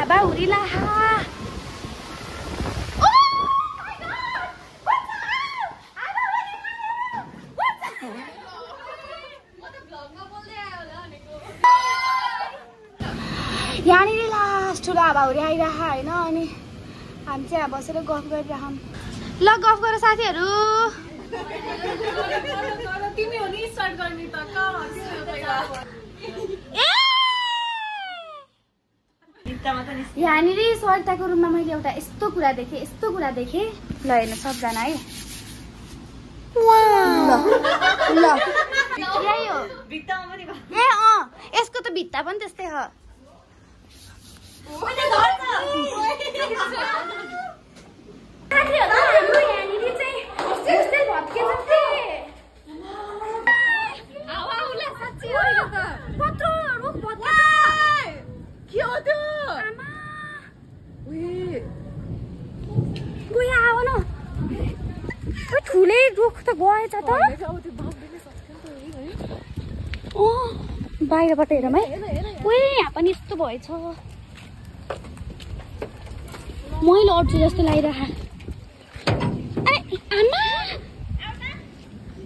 हावा हुरीला यहाँनिर लास्ट ठुलो हावाहुरी आइरह होइन अनि हामी चाहिँ यहाँ बसेर गफ गरिरहौँ ल गफ गर साथीहरू यहाँनिर सरिताको रुममा मैले एउटा यस्तो कुरा देखेँ ल हेर्नु सबजना है ल यही हो ए यसको त भित्ता पनि त्यस्तै हो ठुलै रुख त गएछ त बाहिरबाट हेरौँ है यहाँ पनि यस्तो भएछ मैले अड्छु जस्तो लागिरह आमा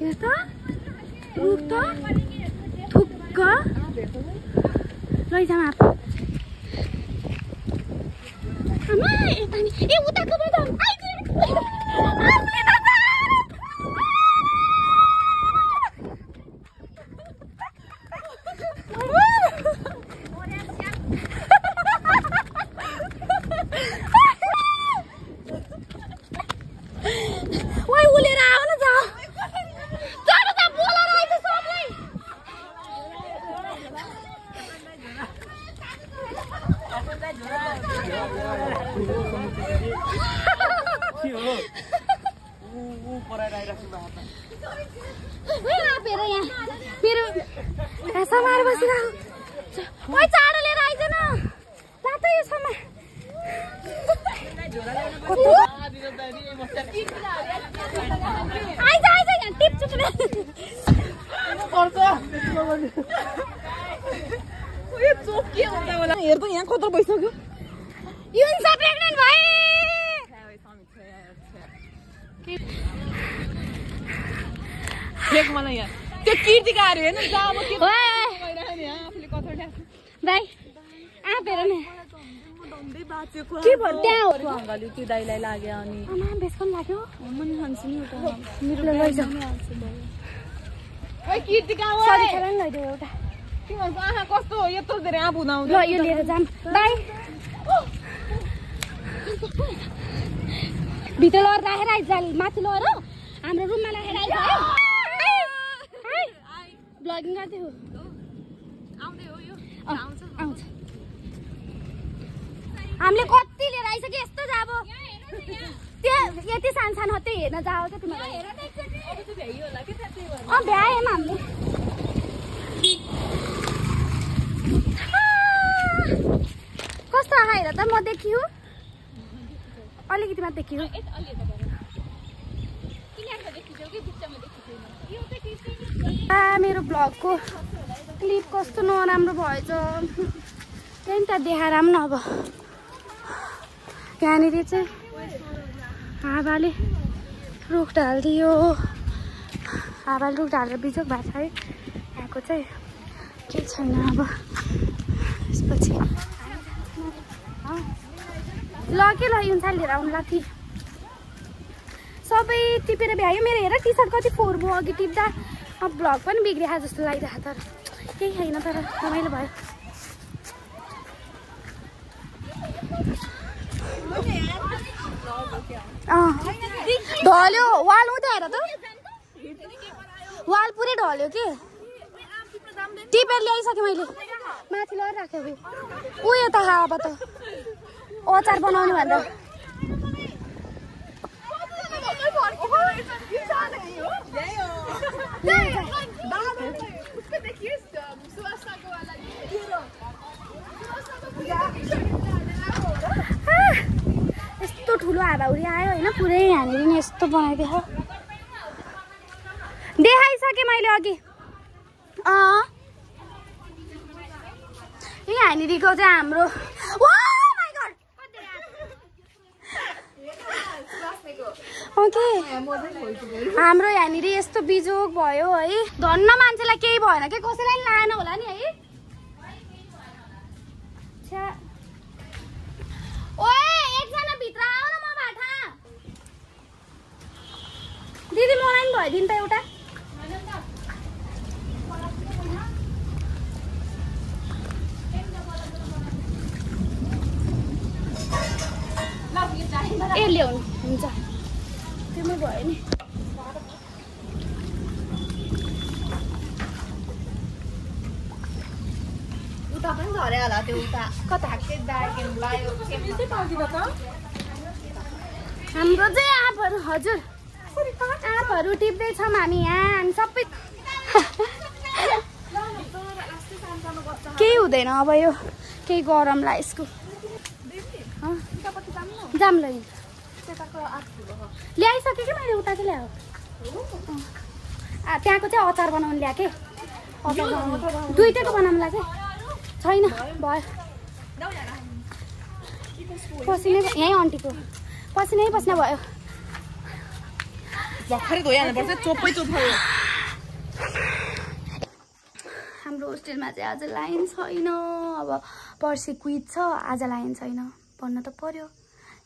यस्तो रुख त थुक्क लैजाउँ आमा यता नि ए उताको पनि हेर्नु यहाँ कत्रो भइसक्यो युन्सा प्रेग्नेन्ट भए देख मलाई यहाँ त्यो कीर्तिका अरे हैन जा अब के भइरहेको नि आफुले कत्रो ल्याछ दाइ आपेर न डन्दै बाँचेको के भयो त्यहाँ हो अङ्गाले त्यो दाइलाई लाग्यो अनि आमा बेसकन लाग्यो मनी खान्छु नि एउटा मेरो लैजाऊ ओइ कीर्तिका ओइ सरी खेलान लैदेऊ एउटा के भन्छ आहा कस्तो यत्रो धेरै आँप हुँदाउँदै ल यो लिएर जाम बाइ भित्र लर राखेर आइज माथि लर हाम्रो रुममा राखेर आइज है ब्लगिङ गर्दै हो आउँदै हो यो आउँछ हामीले कति लिएर आइसक्यो यस्तो जाब त्यो यति सानो हो त्यो हेर्न जाओ क्या तिमीलाई भ्याएम हामीले कस्तो आहा हेर त म देखियो अलिकति मात्र देखियो मेरो ब्लगको क्लिप कस्तो नराम्रो भएछ त्यही त देखाएर पनि न अब यहाँनिर चाहिँ हावाले रुख ढालिदियो हावाले रुख ढालेर बिजोग भएको छ है यहाँको चाहिँ के छैन अब त्यसपछि ल के ल युन्साल लिएर आउनु लाथी सबै टिपेर भ्यायो मेरो हेर टी सर्ट कति फोहोर भयो अघि टिप्दा अब ब्लग पनि बिग्रिएको जस्तो लागिरहेको तर केही छैन तर रमाइलो भयो ढल्यो वाल उता हेर त वाल पुरै ढल्यो के टिपेर ल्याइसकेँ मैले माथि लगेर राखेको उयो त हावा त अचार बनाउने भन्दा यस्तो ठुलो हावाहुरी आयो होइन पुरै यहाँनिर नि यस्तो बनाइदियो देखाइसकेँ मैले अघि यहाँनिरको चाहिँ हाम्रो ओके हाम्रो यहाँनिर यस्तो बिजोग भयो है धन्न मान्छेलाई केही भएन के कसैलाई लान होला नि है ओए एकजना भित्र आऊ न म बाठा दिदी मलाई नि भइदिनु त एउटा ए ल्याउनु हुन्छ त्यो भयो नि उता पनि झरे होला त्यो उता कता लायो हाम्रो चाहिँ आँपहरू हजुर आँपहरू टिप्दैछौँ हामी यहाँ हामी सबै केही हुँदैन अब यो केही गरमलाई यसको जाम ल ल्याइसकेँ कि मैले उता चाहिँ ल्याऊ त्यहाँको चाहिँ अचार बनाउनु ल्याएँ अचार बनाउनु दुईटैको बनाउनु लाग्यो छैन भयो पसिनै यहीँ आन्टीको पसिनै बस्न भयो भर्खरै धोइहाल्नुपर्छ चोप्पै चोप्पै हाम्रो होस्टेलमा चाहिँ आज लाइन छैन अब पर्सि क्विज छ आज लाइन छैन पढ्न त पर्यो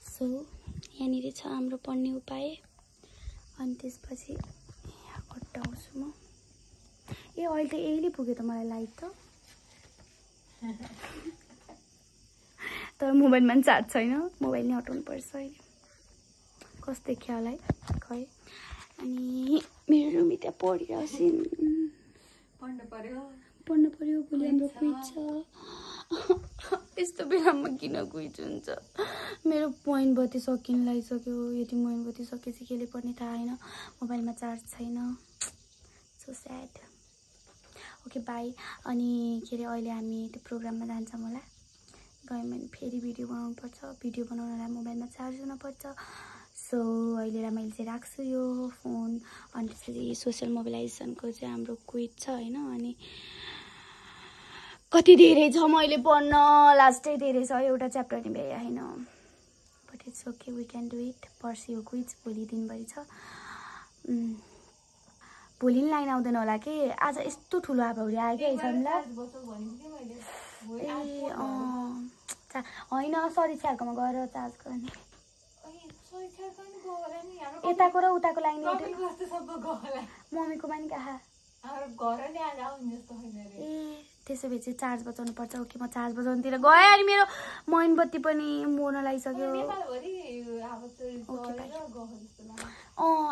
सो यहाँनिर छ हाम्रो पढ्ने उपाय अनि त्यसपछि यहाँ कटाउँछु म ए अहिले त यहीले पुग्यो त मलाई लाइट त तर मोबाइलमा पनि चार्ज छैन मोबाइल नै हटाउनु पर्छ अहिले कस्तो देखियो होला है खै अनि मेरो रुमी त्यहाँ पढिरहेको पढ्नु पर्यो भोलि हाम्रो क्विज छ यस्तो बेलामा किन क्विज हुन्छ मेरो पोइन्ट बत्ती सकिन लागिसक्यो यति पोइन्ट बत्ती सकेपछि केले पढ्ने थाहा छैन मोबाइलमा चार्ज छैन सो स्याड ओके बाई अनि के अरे अहिले हामी त्यो प्रोग्राममा जान्छौँ होला गयौँ भने फेरि भिडियो बनाउनुपर्छ भिडियो बनाउनलाई मोबाइलमा चार्ज हुनुपर्छ सो अहिलेलाई मैले चाहिँ राख्छु यो फोन अनि त्यसपछि सोसियल मोबिलाइजेसनको चाहिँ हाम्रो क्विज छ होइन अनि कति धेरै छ मैले पढ्न लास्टै धेरै छ एउटा च्याप्टर नि भ्याइ होइन but it's okay we can do it पर्सि हो क्विज भोलि दिनभरि छ भोलि नि लाइन आउँदैन होला कि आज यस्तो ठुलो आबाउरी आयो क्या एक्जामलाई ए होइन सरी छ्यार्कोमा गएर चार्ज गर्ने यताको र उताको लाइन मम्मीको पनि कहाँ ए त्यसो भए चाहिँ चार्ज बचाउनु पर्छ ओके म चार्ज बचाउनुतिर गएँ अनि मेरो मोमबत्ती पनि मर्न लागिसक्यो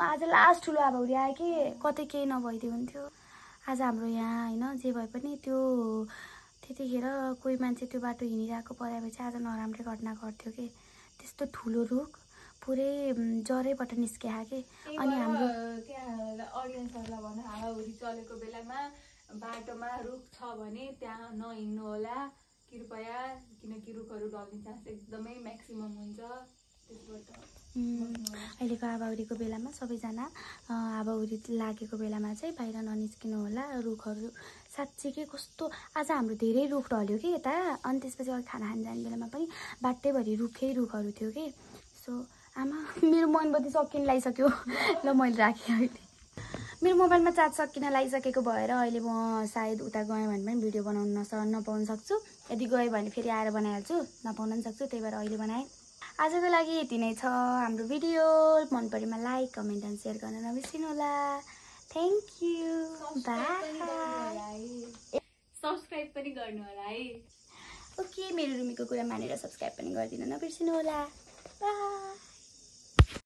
आज लास्ट ठुलो आबाउरी आयो कि कतै केही नभइदियो हुन्थ्यो आज हाम्रो यहाँ होइन जे भए पनि त्यो त्यतिखेर कोही मान्छे त्यो बाटो हिँडिरहेको पऱ्यो भए चाहिँ आज नराम्रो घटना घट्थ्यो कि त्यस्तो ठुलो रुख पुरै जरैबाट निस्किया कि अनि हाम्रो अडियन्सहरूलाई भन्न हावाहुरी चलेको बेलामा बाटोमा रुख छ भने त्यहाँ नहिँड्नु होला कृपया किनकि रुखहरू ढल्ने चान्स एकदमै म्याक्सिमम हुन्छ त्यसबाट अहिलेको हावाहुरीको बेलामा सबैजना हावाहुरी लागेको बेलामा चाहिँ बाहिर ननिस्किनु होला रुखहरू साँच्चीकै कस्तो आज हाम्रो धेरै रुख ढल्यो कि यता अनि त्यसपछि अरू खाना खान जाने बेलामा पनि बाटैभरि रुखहरू थियो कि सो आमा मेरो मोमबत्ती सकिन लागिसक्यो ल मैले राखेँ अहिले मेरो मोबाइलमा चार्ज सकिन लागिसकेको भएर अहिले म सायद उता गएँ भने पनि भिडियो बनाउन नपाउन सक्छु यदि गएँ भने फेरि आएर बनाइहाल्छु नपाउन पनि सक्छु त्यही भएर अहिले बनाएँ आजको लागि यति नै छ हाम्रो भिडियो मन परेमा लाइक कमेन्ट एन्ड सेयर गर्न नबिर्सिनु होला थ्याङ्क यू बाई सब्स्क्राइब पनि गर्नु होला है ओके मेरो रुमीको कुरा मानेर सब्स्क्राइब पनि गरिदिन नबिर्सिनु होला बाई